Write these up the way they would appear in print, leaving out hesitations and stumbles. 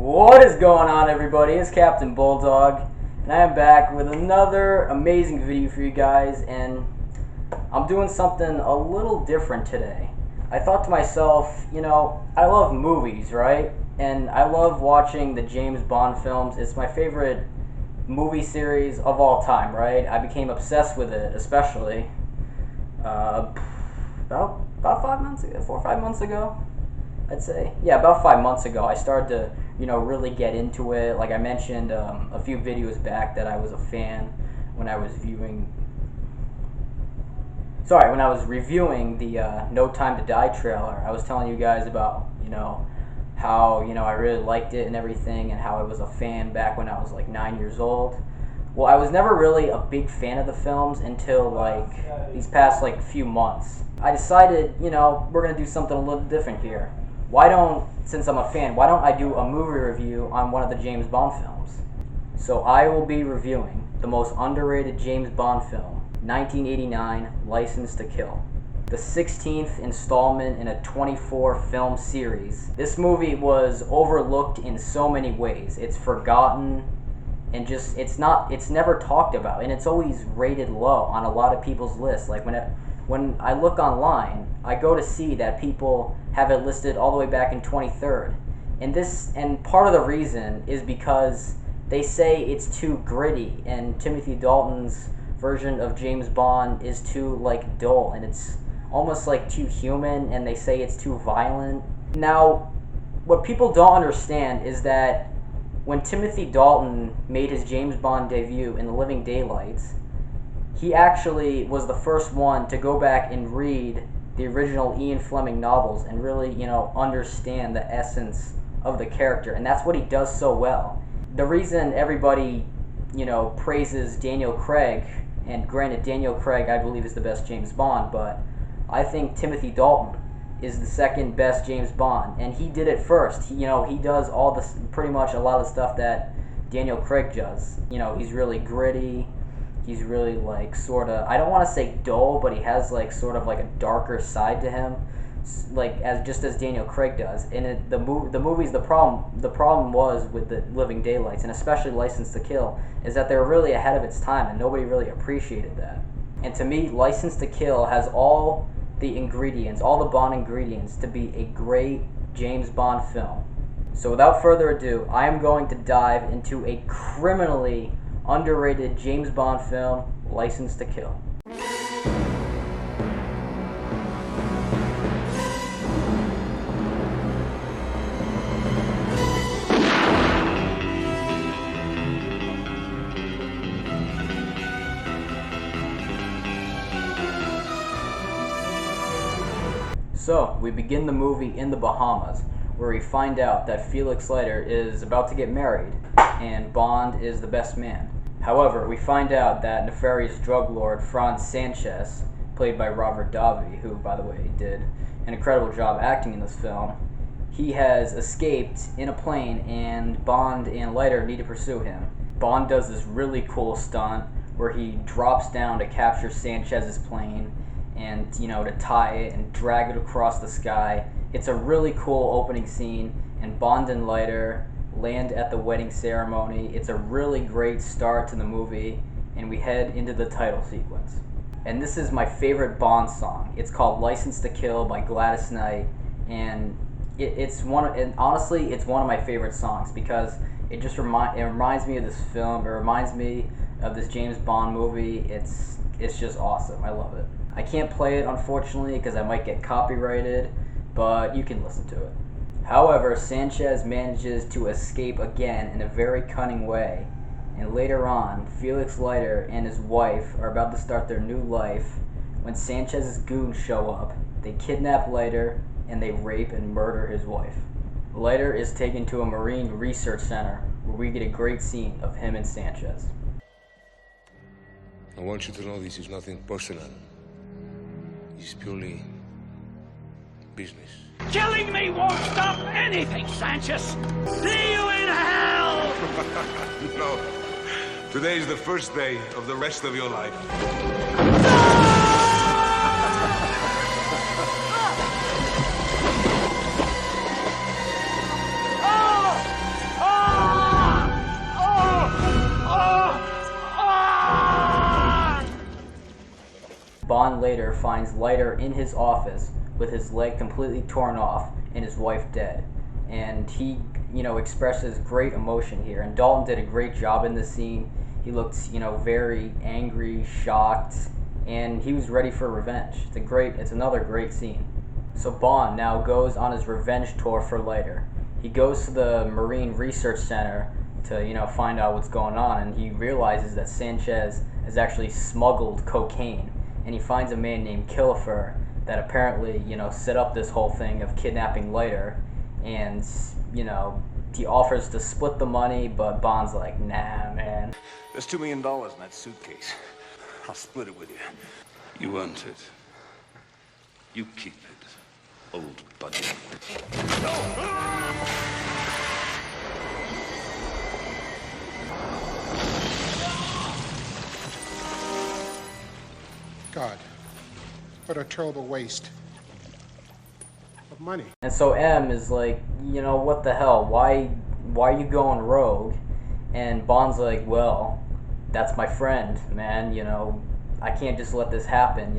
What is going on, everybody? It's Captain Bulldog, and I am back with another amazing video for you guys, and I'm doing something a little different today. I thought to myself, I love movies, right? And I love watching the James Bond films. It's my favorite movie series of all time, right? I became obsessed with it, especially about 5 months ago, 4 or 5 months ago, I'd say. Yeah, about 5 months ago, I started to, really get into it. Like I mentioned a few videos back that I was a fan when I was reviewing the No Time to Die trailer. I was telling you guys about, how, I really liked it and everything, and how I was a fan back when I was like 9 years old. Well, I was never really a big fan of the films until like these past like few months. I decided, we're gonna do something a little different here. Since I'm a fan, why don't I do a movie review on one of the James Bond films? So I will be reviewing the most underrated James Bond film, 1989, License to Kill. The 16th installment in a 24 film series. This movie was overlooked in so many ways. It's forgotten, and just it's never talked about, and it's always rated low on a lot of people's lists. Like when I look online, I go to see that people have it listed all the way back in 23rd. And part of the reason is because they say it's too gritty, and Timothy Dalton's version of James Bond is too like dull, and it's almost like too human, and they say it's too violent. Now, what people don't understand is that when Timothy Dalton made his James Bond debut in The Living Daylights, he actually was the first one to go back and read the original Ian Fleming novels and really, understand the essence of the character, and that's what he does so well. The reason everybody, praises Daniel Craig, and granted, Daniel Craig, I believe, is the best James Bond, but I think Timothy Dalton is the second best James Bond, and he did it first. He does all this, pretty much a lot of the stuff that Daniel Craig does. He's really gritty. He's really like sort of, I don't want to say dull, but he has like sort of like a darker side to him, like as Daniel Craig does. And the movies, the problem was with The Living Daylights, and especially License to Kill, is that they were really ahead of its time, and nobody really appreciated that. And to me, License to Kill has all the ingredients, all the Bond ingredients to be a great James Bond film. So without further ado, I am going to dive into a criminally underrated James Bond film, License to Kill. So, we begin the movie in the Bahamas, where we find out that Felix Leiter is about to get married, and Bond is the best man. However, we find out that nefarious drug lord Franz Sanchez, played by Robert Davi, who, by the way, did an incredible job acting in this film, he has escaped in a plane, and Bond and Leiter need to pursue him. Bond does this really cool stunt where he drops down to capture Sanchez's plane, and to tie it and drag it across the sky. It's a really cool opening scene, and Bond and Leiter land at the wedding ceremony. It's a really great start to the movie, and we head into the title sequence. And this is my favorite Bond song. It's called License to Kill by Gladys Knight, and honestly, it's one of my favorite songs because it reminds me of this film. It reminds me of this James Bond movie. It's just awesome. I love it. I can't play it, unfortunately, because I might get copyrighted, but you can listen to it. However, Sanchez manages to escape again in a very cunning way, and later on, Felix Leiter and his wife are about to start their new life when Sanchez's goons show up. They kidnap Leiter, and they rape and murder his wife. Leiter is taken to a marine research center, where we get a great scene of him and Sanchez. I want you to know this is nothing personal. It's purely business. Killing me won't stop anything, Sanchez! See you in hell! No. Today is the first day of the rest of your life. later finds Leiter in his office with his leg completely torn off and his wife dead. And he, expresses great emotion here. And Dalton did a great job in this scene. He looked, very angry, shocked, and he was ready for revenge. It's another great scene. So Bond now goes on his revenge tour for Leiter. He goes to the Marine Research Center to, find out what's going on, and he realizes that Sanchez has actually smuggled cocaine, and he finds a man named Killefer that apparently, set up this whole thing of kidnapping Leiter, and, he offers to split the money, but Bond's like, nah, man. There's $2 million in that suitcase. I'll split it with you. You earned it. You keep it, old buddy. God, what a terrible waste of money. And so M is like, what the hell? Why are you going rogue? And Bond's like, well, that's my friend, man. I can't just let this happen.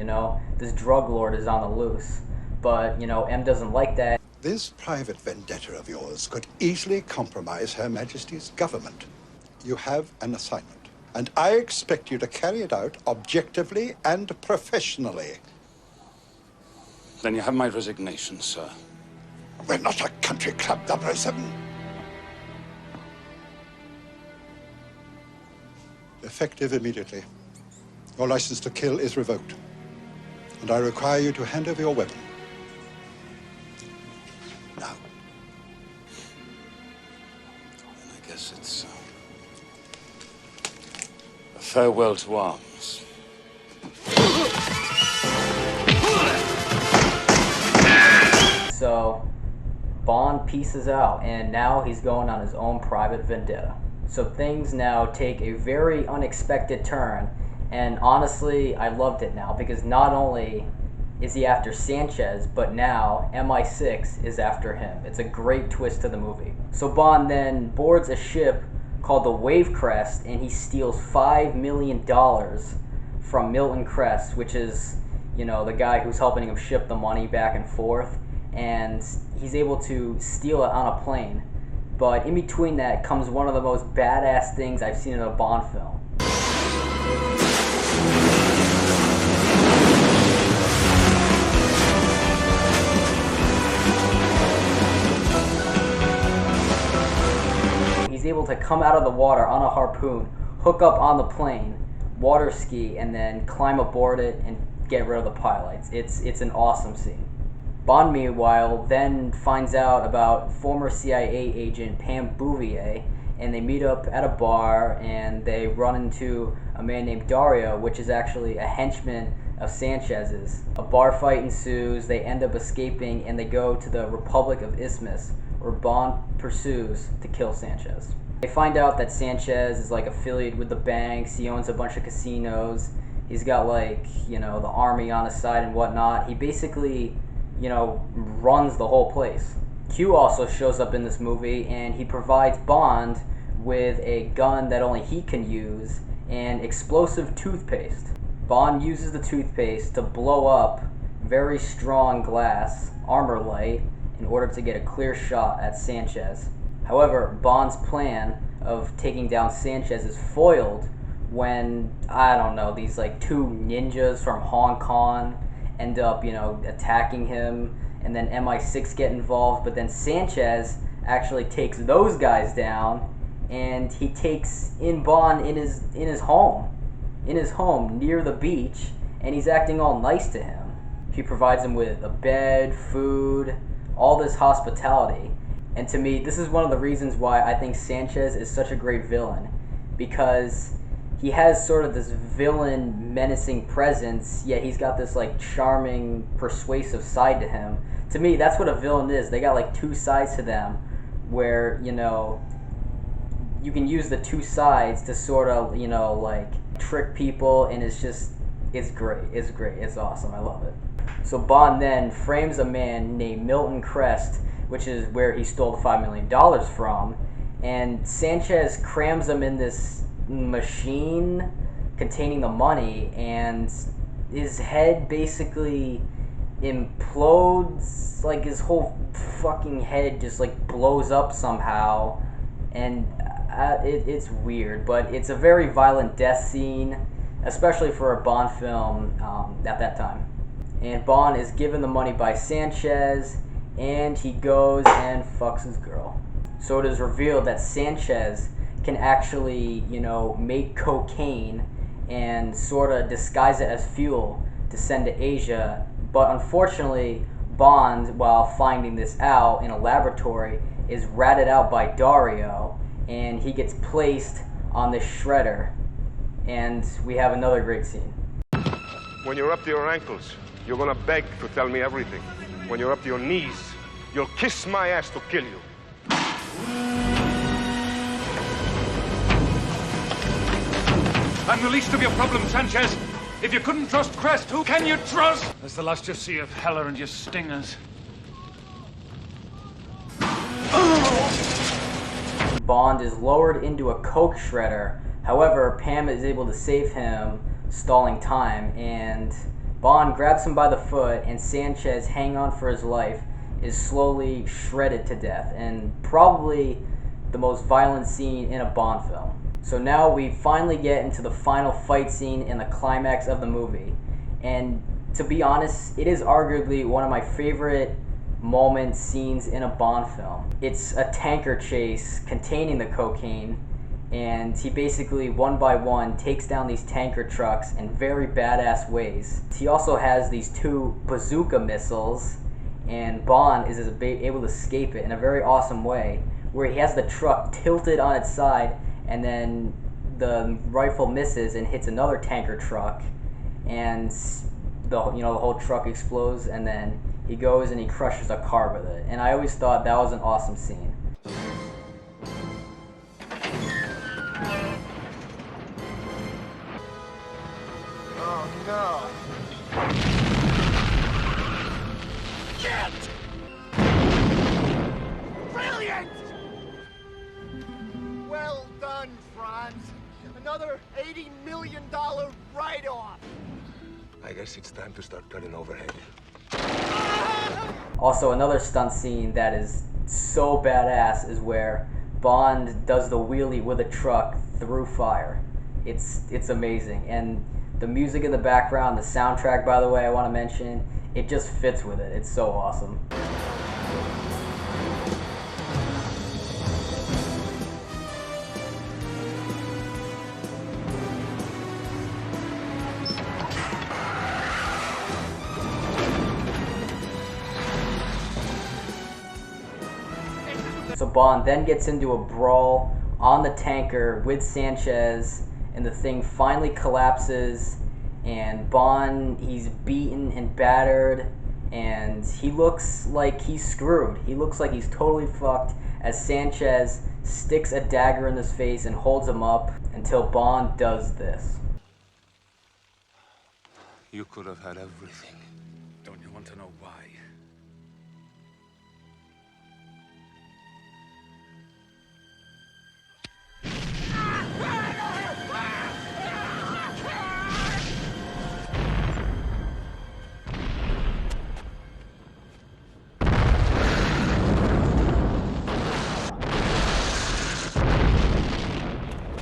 This drug lord is on the loose. But, M doesn't like that. This private vendetta of yours could easily compromise Her Majesty's government. You have an assignment, and I expect you to carry it out objectively and professionally. Then you have my resignation, sir. We're not a country club, 007. Effective immediately. Your license to kill is revoked, and I require you to hand over your weapon. Now. Then I guess it's a farewell to arms. So Bond pieces out, and now he's going on his own private vendetta. So things now take a very unexpected turn, and honestly, I loved it now, because not only is he after Sanchez, but now MI6 is after him. It's a great twist to the movie. So Bond then boards a ship called the Wavecrest, and he steals $5 million from Milton Crest, which is, the guy who's helping him ship the money back and forth, and he's able to steal it on a plane. But in between that comes one of the most badass things I've seen in a Bond film. He's able to come out of the water on a harpoon, hook up on the plane, water ski, and then climb aboard it and get rid of the pilots. It's an awesome scene. Bond, meanwhile, then finds out about former CIA agent Pam Bouvier, and they meet up at a bar, and they run into a man named Dario, which is actually a henchman of Sanchez's. A bar fight ensues, they end up escaping, and they go to the Republic of Isthmus, where Bond pursues to kill Sanchez. They find out that Sanchez is affiliated with the banks, he owns a bunch of casinos, he's got the army on his side and whatnot. He basically runs the whole place. Q also shows up in this movie, and he provides Bond with a gun that only he can use and explosive toothpaste. Bond uses the toothpaste to blow up very strong glass armor light in order to get a clear shot at Sanchez. However, Bond's plan of taking down Sanchez is foiled when, these two ninjas from Hong Kong end up, attacking him, and then MI6 get involved, but then Sanchez actually takes those guys down, and he takes in Bond in his home near the beach, and he's acting all nice to him. He provides him with a bed, food, all this hospitality. And to me, this is one of the reasons why I think Sanchez is such a great villain, because he has sort of this villain menacing presence, yet he's got this charming, persuasive side to him. To me, that's what a villain is. They got two sides to them, where you can use the two sides to sort of trick people, and it's great. It's awesome. I love it. So Bond then frames a man named Milton Crest, which is where he stole the $5 million from, and Sanchez crams him in this machine containing the money, and his head basically implodes, like his whole fucking head just like blows up somehow, and it's weird, but it's a very violent death scene, especially for a Bond film at that time. And Bond is given the money by Sanchez, and he goes and fucks his girl. So it is revealed that Sanchez can actually, make cocaine and sort of disguise it as fuel to send to Asia. But unfortunately, Bond, while finding this out in a laboratory, is ratted out by Dario, and he gets placed on the shredder. And we have another great scene. When you're up to your ankles, you're gonna beg to tell me everything. When you're up to your knees, you'll kiss my ass to kill you. I'm the least of your problems, Sanchez. If you couldn't trust Crest, who can you trust? That's the last you see of Heller and your stingers. Bond is lowered into a coke shredder. However, Pam is able to save him, stalling time, and Bond grabs him by the foot, and Sanchez, hanging on for his life, is slowly shredded to death, and probably the most violent scene in a Bond film. So now we finally get into the final fight scene in the climax of the movie, and to be honest, it is arguably one of my favorite scenes in a Bond film. It's a tanker chase containing the cocaine, and he basically one by one takes down these tanker trucks in very badass ways. He also has these 2 bazooka missiles, and Bond is able to escape it in a very awesome way, where he has the truck tilted on its side, and then the rifle misses and hits another tanker truck, and the whole truck explodes, and then he goes and he crushes a car with it. And I always thought that was an awesome scene. Oh, no. Get! Brilliant! Well done, Franz. Another $80 million write-off. I guess it's time to start cutting overhead. Also, another stunt scene that is so badass is where Bond does the wheelie with a truck through fire. It's amazing, and the music in the background, the soundtrack, by the way, I want to mention, it just fits with it. It's so awesome. So Bond then gets into a brawl on the tanker with Sanchez, and the thing finally collapses, and Bond, he's beaten and battered, and he looks like he's screwed. He looks like he's totally fucked as Sanchez sticks a dagger in his face and holds him up until Bond does this. You could have had everything. Don't you want to know why?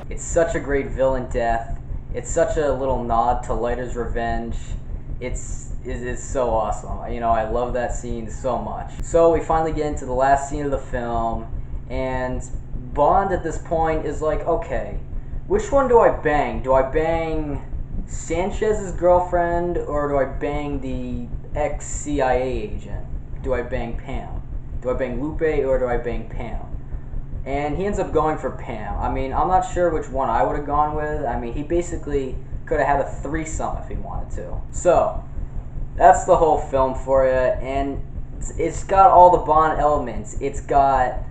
It's such a great villain death. It's such a little nod to Leiter's Revenge. It's so awesome. I love that scene so much. So we finally get into the last scene of the film, and Bond at this point is like, okay, which one do I bang? Do I bang Sanchez's girlfriend, or do I bang the ex-CIA agent? Do I bang Pam? Do I bang Lupe, or do I bang Pam? And he ends up going for Pam. I'm not sure which one I would have gone with. He basically could have had a threesome if he wanted to. So, that's the whole film for you, and it's got all the Bond elements. It's got,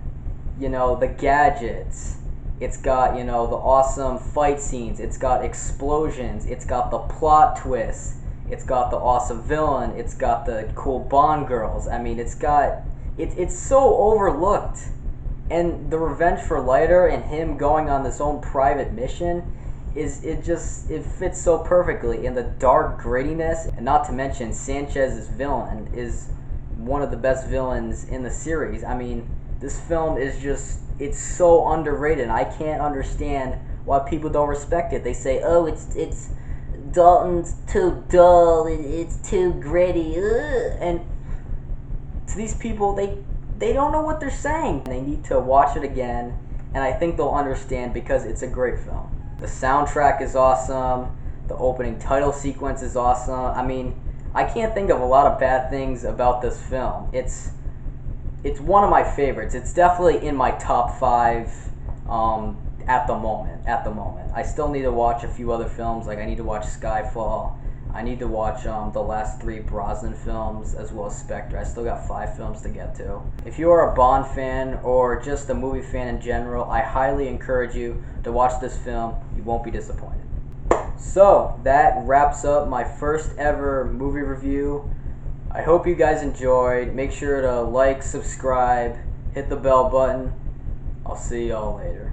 the gadgets. It's got, the awesome fight scenes. It's got explosions. It's got the plot twists. It's got the awesome villain. It's got the cool Bond girls. It's so overlooked. And the revenge for Leiter and him going on this own private mission, it fits so perfectly in the dark grittiness, and not to mention Sanchez's villain is one of the best villains in the series. I mean, this film is just, it's so underrated. I can't understand why people don't respect it. They say, oh, it's Dalton's too dull, it's too gritty, and to these people, they don't know what they're saying. They need to watch it again, and I think they'll understand because it's a great film. The soundtrack is awesome. The opening title sequence is awesome. I mean, I can't think of a lot of bad things about this film. It's one of my favorites. It's definitely in my top 5 at the moment. I still need to watch a few other films. Like, I need to watch Skyfall. I need to watch the last 3 Brosnan films, as well as Spectre. I still got 5 films to get to. If you are a Bond fan or just a movie fan in general, I highly encourage you to watch this film. You won't be disappointed. So, that wraps up my first ever movie review. I hope you guys enjoyed. Make sure to like, subscribe, hit the bell button. I'll see y'all later.